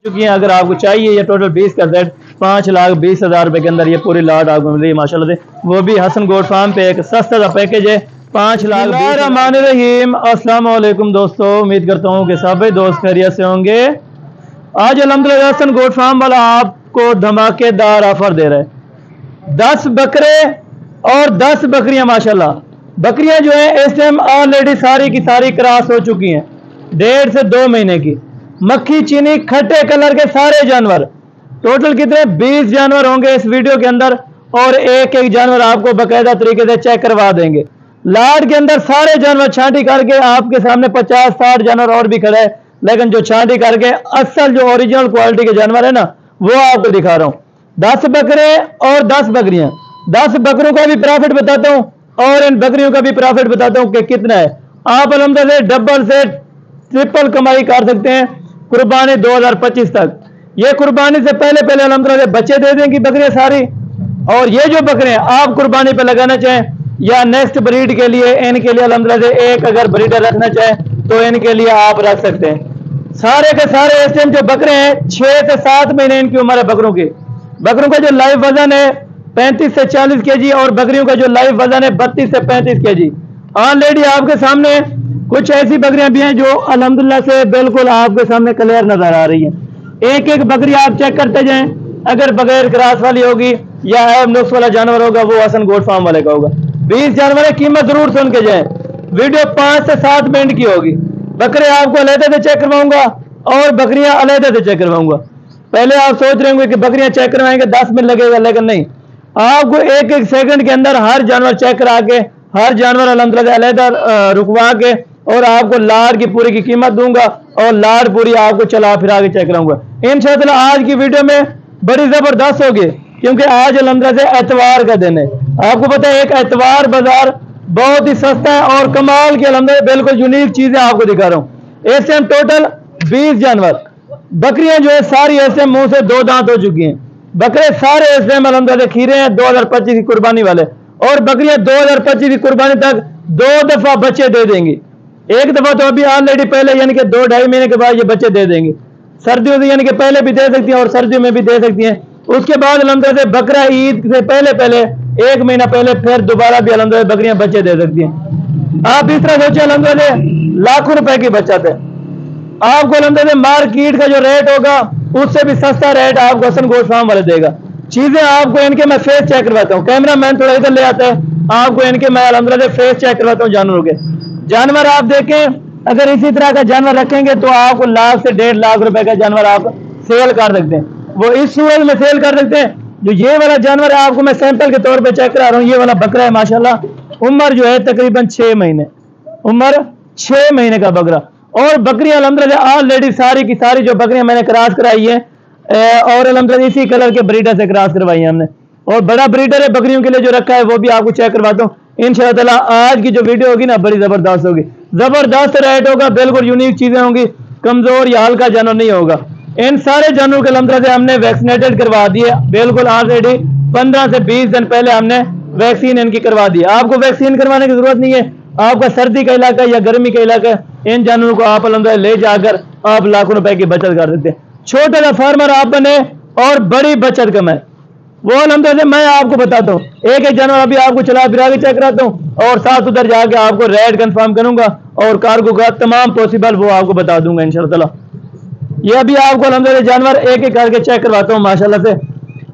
चुकी हैं। अगर आपको चाहिए ये टोटल 20 का सेट 5,20,000 रुपए के अंदर ये पूरी लाट आपको मिल रही है माशाल्लाह से, वो भी हसन गोट फार्म पे एक सस्ता सा पैकेज है 5,20,000। अस्सलाम वालेकुम दोस्तों, उम्मीद करता हूँ कि सभी दोस्त खैरियत से होंगे। आज अल्हम्दुलिल्लाह हसन गोट फार्म वाला आपको धमाकेदार ऑफर दे रहा है। 10 बकरे और 10 बकरियां माशाल्लाह। बकरियां जो है इस टाइम ऑलरेडी सारी की सारी क्रॉस हो चुकी हैं, 1.5 से 2 महीने की। मक्खी चीनी खट्टे कलर के सारे जानवर, टोटल कितने 20 जानवर होंगे इस वीडियो के अंदर, और एक एक जानवर आपको बाकायदा तरीके से चेक करवा देंगे। लाट के अंदर सारे जानवर छांटी करके आपके सामने 50-60 जानवर और भी खड़े हैं, लेकिन जो छांटी करके असल जो ओरिजिनल क्वालिटी के जानवर है ना, वो आपको दिखा रहा हूँ। 10 बकरे और 10 बकरियां। 10 बकरों का भी प्रॉफिट बताता हूँ और इन बकरियों का भी प्रॉफिट बताता हूँ कि कितना है। आप अल्हम्दुलिल्लाह डबल से ट्रिपल कमाई कर सकते हैं कुर्बानी 2025 तक। ये कुर्बानी से पहले पहले अल्हम्दुलिल्लाह बच्चे दे देंगी बकरियां सारी, और ये जो बकरे आप कुर्बानी पे लगाना चाहें या नेक्स्ट ब्रीड के लिए, इनके लिए अल्हम्दुलिल्लाह एक अगर ब्रीडर रखना चाहें तो इनके लिए आप रख सकते हैं। सारे के सारे इस टाइम जो बकरे हैं 6 से 7 महीने इनकी उम्र है बकरों की। बकरों का जो लाइव वजन है 35 से 40 केजी और बकरियों का जो लाइव वजन है 32 से 35 केजी। ऑलरेडी आपके सामने कुछ ऐसी बकरियां भी हैं जो अल्हम्दुलिल्लाह से बिल्कुल आपके सामने क्लियर नजर आ रही हैं। एक एक बकरी आप चेक करते जाएं, अगर बगैर क्रॉस वाली होगी या एब नुक्स वाला जानवर होगा वो हसन गोट फार्म वाले का होगा। 20 जानवर है, कीमत जरूर सुन के जाएं। वीडियो 5 से 7 मिनट की होगी। बकरे आपको अलहदे से चेक करवाऊंगा और बकरियां अलहदे से चेक करवाऊंगा। पहले आप सोच रहे होंगे कि बकरियां चेक करवाएंगे 10 मिनट लगेगा, लेकिन नहीं, आपको एक एक सेकंड के अंदर हर जानवर चेक करा के, हर जानवर अल्हम्दुलिल्लाह अलहदा रुकवा के, और आपको लाड़ की पूरी की कीमत दूंगा और लाड़ पूरी आपको चला फिरा के चेक कराऊंगा इंशाअल्लाह। आज की वीडियो में बड़ी जबरदस्त होगी क्योंकि आज अल्हम्दुलिल्लाह से एतवार का दिन है। आपको पता है एक एतवार बाजार बहुत ही सस्ता है और कमाल की अल्हम्दुलिल्लाह बिल्कुल यूनिक चीजें आपको दिखा रहा हूँ। इस टाइम टोटल 20 जानवर। बकरियां जो है सारी इस टाइम मुंह से 2 दांत हो चुकी हैं। बकरे सारे इस टाइम अल्हम्दुलिल्लाह खीरे हैं 2025 की कुर्बानी वाले, और बकरियां 2025 की कुर्बानी तक 2 दफा बच्चे दे देंगी। एक दफा तो अभी ऑलरेडी पहले यानी कि 2-2.5 महीने के बाद ये बच्चे दे देंगे। सर्दियों से यानी कि पहले भी दे सकती हैं और सर्दियों में भी दे सकती हैं। उसके बाद अल्हम्दुलिल्लाह बकरा ईद से पहले पहले 1 महीना पहले फिर दोबारा भी अल्हम्दुलिल्लाह बकरियां बच्चे दे सकती हैं। आप इस तरह सोचे अल्हम्दुलिल्लाह लाखों रुपए की बचत है। आपको अल्हम्दुलिल्लाह मार्केट का जो रेट होगा उससे भी सस्ता रेट आपको हसन गोट फार्म वाले देगा। चीजें आपको इनके मैं फेस चेक करवाता हूँ, कैमरा मैन थोड़ा इधर ले आता है, आपको इनके मैं अल्हम्दुलिल्लाह फेस चेक करवाता हूँ जानवरों के। जानवर आप देखें, अगर इसी तरह का जानवर रखेंगे तो आपको लाख से 1.5 लाख रुपए का जानवर आप सेल कर सकते हैं। वो इस सूरत में सेल कर सकते हैं। जो ये वाला जानवर है आपको मैं सैंपल के तौर पे चेक करा रहा हूँ। ये वाला बकरा है माशाल्लाह, उम्र जो है तकरीबन 6 महीने, उम्र 6 महीने का बकरा। और बकरियां अल्हम्दुलिल्लाह ऑलरेडी सारी की सारी जो बकरियां मैंने क्रॉस कराई है और अल्हम्दुलिल्लाह इसी कलर के ब्रीडर से क्रॉस करवाई है हमने, और बड़ा ब्रीडर है बकरियों के लिए जो रखा है वो भी आपको चेक करवाता हूँ इंशाअल्लाह। आज की जो वीडियो होगी ना बड़ी जबरदस्त होगी, जबरदस्त रेट होगा, बिल्कुल यूनिक चीजें होंगी, कमजोर या हल्का जानवर नहीं होगा। इन सारे जानवरों के अल्हम्दुलिल्लाह हमने वैक्सीनेटेड करवा दिए बिल्कुल ऑलरेडी 15 से 20 दिन पहले हमने वैक्सीन इनकी करवा दी। आपको वैक्सीन करवाने की जरूरत नहीं है। आपका सर्दी का इलाका या गर्मी का इलाका, इन जानवरों को आप अल्हम्दुलिल्लाह ले जाकर आप लाखों रुपए की बचत कर सकते हैं। छोटा सा फार्मर आप बने और बड़ी बचत कमाए, वो अल्हम्दुलिल्लाह मैं आपको बताता हूँ। एक एक जानवर अभी आपको चला फिरा के चेक कराता हूँ और साथ उधर जाके आपको रेट कंफर्म करूंगा और कार्गो का तमाम पॉसिबल वो आपको बता दूंगा इंशाअल्लाह। ये अभी आपको अल्हम्दुलिल्लाह जानवर एक एक करके चेक करवाता हूँ माशाल्लाह से।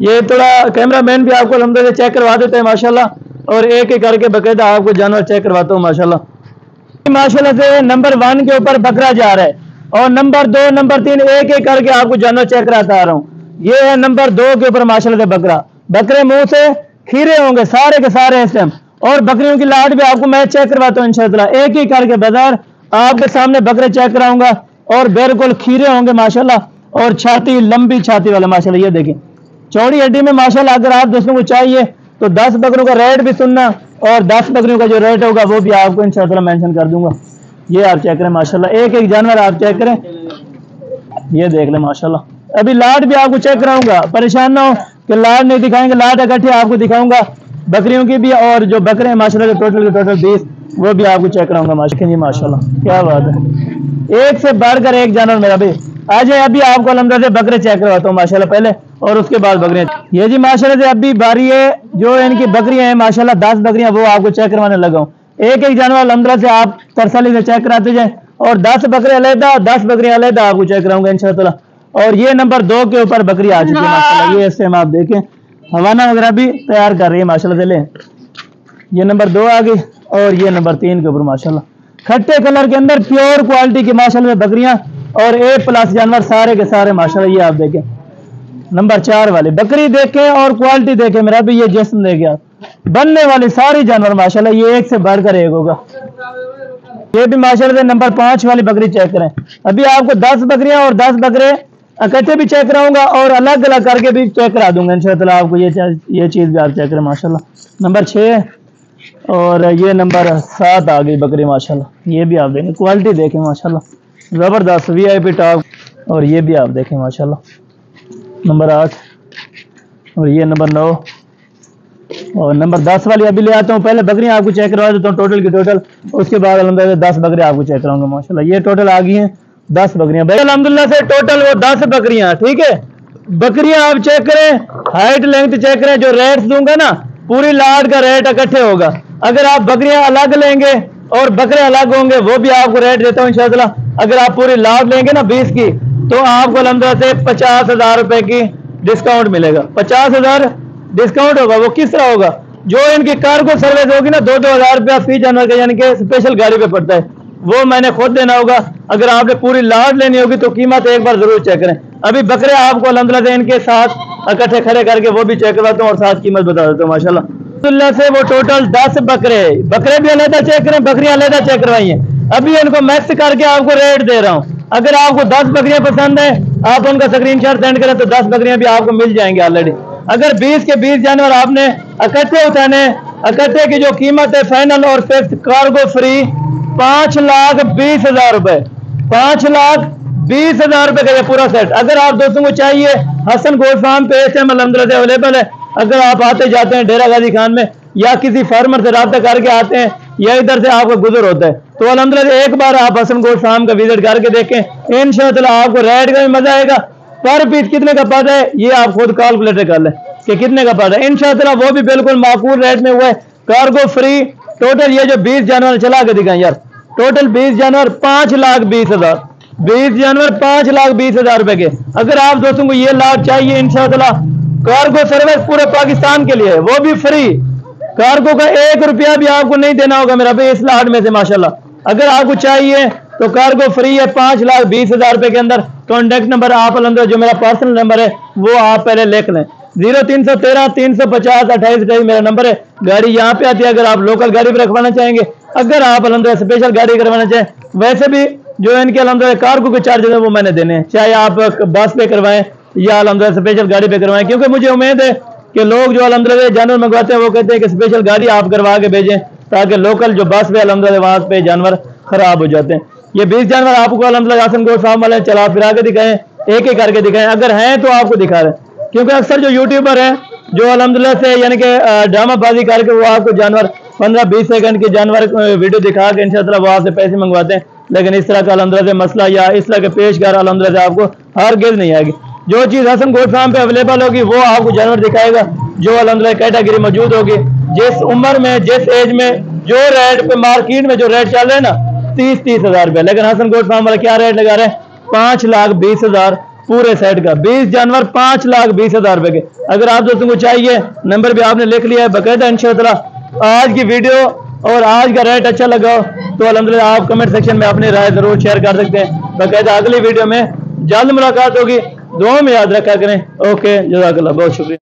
ये थोड़ा कैमरा मैन भी आपको अल्हम्दुलिल्लाह चेक करवा देते हैं माशाल्लाह, और एक एक करके बकायदा आपको जानवर चेक करवाता हूँ माशाल्लाह। माशाल्लाह से नंबर 1 के ऊपर बकरा जा रहा है और नंबर 2 नंबर 3 एक एक करके आपको जानवर चेक कराता आ रहा हूँ। ये है नंबर 2 के ऊपर माशाल्लाह से बकरा। बकरे मुंह से खीरे होंगे सारे के सारे इस टाइम, और बकरियों की लाट भी आपको मैं चेक करवाता हूँ इंशाअल्लाह। एक ही करके बाजार आपके सामने बकरे चेक कराऊंगा और बिल्कुल खीरे होंगे माशाल्लाह, और छाती लंबी छाती वाला माशाल्लाह। ये देखिए चौड़ी हड्डी में माशाल्लाह। अगर आप दोस्तों को चाहिए तो 10 बकरों का रेट भी सुनना, और 10 बकरियों का जो रेट होगा वो भी आपको इंशाअल्लाह मेंशन कर दूंगा। ये आप चेक करें माशाल्लाह, एक एक जानवर आप चेक करें। ये देख लें माशाल्लाह। अभी लाट भी आपको चेक कराऊंगा, परेशान ना हो कि लाट नहीं दिखाएंगे, लाट इकट्ठे आपको दिखाऊंगा बकरियों की भी। और जो बकरे हैं माशाल्लाह टोटल 20 वो भी आपको चेक कराऊंगा माशाल्लाह जी, माशाल्लाह क्या बात है, एक से बढ़कर एक जानवर मेरा भी। आज अभी आपको अल्हम्दुलिल्लाह से बकरे चेक करवाता हूँ माशाल्लाह पहले, और उसके बाद बकरियाँ। ये जी माशाल्लाह से अभी बारी है जो इनकी बकरियाँ हैं माशाल्लाह 10 बकरियाँ, वो आपको चेक करवाने लगा हूँ। एक एक जानवर अल्हम्दुलिल्लाह से आप तरसली से चेक कराते जाए, और 10 बकरे अलहदा 10 बकरियाँ अलहदा आपको चेक कराऊंगा इंशाअल्लाह। और ये नंबर 2 के ऊपर बकरी आ चुकी है माशाल्लाह, ये इससे आप देखें हवाना वगैरह भी तैयार कर रही है माशाल्लाह से। ले ये नंबर 2 आ गई, और ये नंबर 3 के ऊपर माशाल्लाह खट्टे कलर के अंदर प्योर क्वालिटी की माशाल्लाह बकरियां और A+ जानवर सारे के सारे माशाल्लाह। ये आप देखें नंबर 4 वाली बकरी देखें और क्वालिटी देखें मेरा भी, ये जिस्म देखें आप, बनने वाली सारी जानवर माशाल्लाह, ये एक से बढ़कर एक होगा। ये भी माशाल्लाह से नंबर 5 वाली बकरी चेक करें। अभी आपको 10 बकरियां और 10 बकरे इकट्ठे भी चेक कराऊंगा और अलग अलग करके भी चेक करा दूंगा इंशाअल्लाह आपको। ये चीज भी आप चेक करें माशाल्लाह। नंबर 6 और ये नंबर 7 आ गई बकरी माशाल्लाह। ये भी आप देखें क्वालिटी देखें माशाल्लाह जबरदस्त VIP टॉप, और ये भी आप देखें माशाल्लाह नंबर 8, और ये नंबर 9 और नंबर 10 वाली अभी ले आता हूँ। पहले बकरियां आपको चेक करवा देता हूँ टोटल की टोटल, उसके बाद अल्हम्दुलिल्लाह 10 बकरियां आपको चेक कराऊंगा माशाल्लाह। ये टोटल आ गई हैं 10 बकरियां भाई अल्हम्दुलिल्लाह से, टोटल वो 10 बकरियां। ठीक है, बकरियां आप चेक करें, हाइट लेंथ चेक करें, जो रेट्स दूंगा ना पूरी लाट का रेट इकट्ठे होगा। अगर आप बकरियां अलग लेंगे और बकरे अलग होंगे वो भी आपको रेट देता हूँ इंशाअल्लाह। अगर आप पूरी लाट लेंगे ना 20 की, तो आपको अल्हम्दुलिल्लाह से 50,000 रुपए की डिस्काउंट मिलेगा। 50,000 डिस्काउंट होगा। वो किस तरह होगा, जो इनकी कार्गो सर्विस होगी ना 2-2 हज़ार रुपया फी जानवर का, यानी कि स्पेशल गाड़ी पे पड़ता है, वो मैंने खुद देना होगा। अगर आपने पूरी लाट लेनी होगी तो कीमत एक बार जरूर चेक करें। अभी बकरे आपको अल्हम्दुलिल्लाह से इनके साथ इकट्ठे खड़े करके वो भी चेक करवाता हूँ और साथ कीमत बता देता हूँ माशाल्लाह। अल्हम्दुलिल्लाह से वो टोटल 10 बकरे भी अलहदा चेक करें, बकरियां अलहदा चेक करवाई हैं। अभी इनको मैक्स करके आपको रेट दे रहा हूँ। अगर आपको 10 बकरियां पसंद है आप उनका स्क्रीनशॉट सेंड करें तो 10 बकरियां भी आपको मिल जाएंगे ऑलरेडी। अगर 20 के 20 जानवर आपने इकट्ठे उठाने, इकट्ठे की जो कीमत है फाइनल और फिक्स कार्गो फ्री 5,20,000 रुपए, 5,20,000 रुपए का ये पूरा सेट। अगर आप दोस्तों को चाहिए हसन गोट फार्म पे इस टाइम अल्हम्दुलिल्लाह से अवेलेबल है। अगर आप आते जाते हैं डेरा गाजी खान में या किसी फार्मर से रब्ता करके आते हैं या इधर से आपका गुजर होता है तो अल्हम्दुलिल्लाह एक बार आप हसन गोट फार्म का विजिट करके देखें, इंशाअल्लाह आपको रेट का भी मजा आएगा। पर पीस कितने का पड़ है ये आप खुद कैलकुलेटर कर लें कि कितने का पड़ है। इंशाअल्लाह वो भी बिल्कुल माकूल रेट में हुआ है, कार्गो फ्री। टोटल ये जो 20 जानवर चला के दिखाएं यार, टोटल 20 जानवर 5,20,000, 20 जानवर 5,20,000 रुपए के। अगर आप दोस्तों को ये लाभ चाहिए इंशाअल्लाह कार्गो सर्विस पूरे पाकिस्तान के लिए, वो भी फ्री। कार्गो का 1 रुपया भी आपको नहीं देना होगा मेरा भाई इस लाट में से माशाल्लाह। अगर आपको चाहिए तो कार्गो फ्री है 5,20,000 रुपए के अंदर। कॉन्टेक्ट नंबर आप अल्हम्दुलिल्लाह जो मेरा पर्सनल नंबर है वो आप पहले लिख लें, 0313 350 28 मेरा नंबर है। गाड़ी यहाँ पे आती है अगर आप लोकल गाड़ी पे रखवाना चाहेंगे। अगर आप अल्हम्दुलिल्लाह स्पेशल गाड़ी करवाना चाहें, वैसे भी जो इनके अल्हम्दुलिल्लाह कार्गो के चार्जेस है वो मैंने देने हैं, चाहे आप बस पे करवाएं या अल्हम्दुलिल्लाह स्पेशल गाड़ी पे करवाएं। क्योंकि मुझे उम्मीद है कि लोग जो अल्हम्दुलिल्लाह जानवर मंगवाते हैं वो कहते हैं कि स्पेशल गाड़ी आप करवा के भेजें, ताकि लोकल जो बस पे अल्हम्दुलिल्लाह वहां पे जानवर खराब हो जाते हैं। ये 20 जानवर आपको अल्हम्दुलिल्लाह हसन गोट फार्म वाले चला फिरा के दिखाएं, एक एक करके दिखाएं। अगर हैं तो आपको दिखा रहे हैं, क्योंकि अक्सर जो यूट्यूबर हैं जो अल्हम्दुलिल्लाह से यानी कि ड्रामाबाजी करके वो आपको जानवर 15-20 सेकंड के जानवर वीडियो दिखा के इंशाअल्लाह वो आपसे पैसे मंगवाते हैं। लेकिन इस तरह का अल्हम्दुलिल्लाह से मसला या इस तरह के पेशकार अल्हम्दुलिल्लाह से आपको हर गिल नहीं आएगी। जो चीज़ हसन गोट फार्म पे अवेलेबल होगी वो आपको जानवर दिखाएगा, जो अल्हम्दुलिल्लाह कैटेगरी मौजूद होगी, जिस उम्र में जिस एज में जो रेट पे मार्केट में जो रेट चल रहे हैं ना 30-30 हज़ार रुपये, लेकिन हसन गोट फार्म वाला क्या रेट लगा रहे हैं 5,20,000 पूरे सेट का। 20 जानवर 5,20,000 रुपए के। अगर आप दोस्तों को चाहिए नंबर भी आपने लिख लिया है बाकायदा इंशाअल्लाह। आज की वीडियो और आज का रेट अच्छा लगा तो अल्हम्दुलिल्लाह आप कमेंट सेक्शन में अपनी राय जरूर शेयर कर सकते हैं। बाकायदा अगली वीडियो में जल्द मुलाकात होगी, दुआ में याद रखा करें। ओके, जज़ाकल्लाह, बहुत शुक्रिया।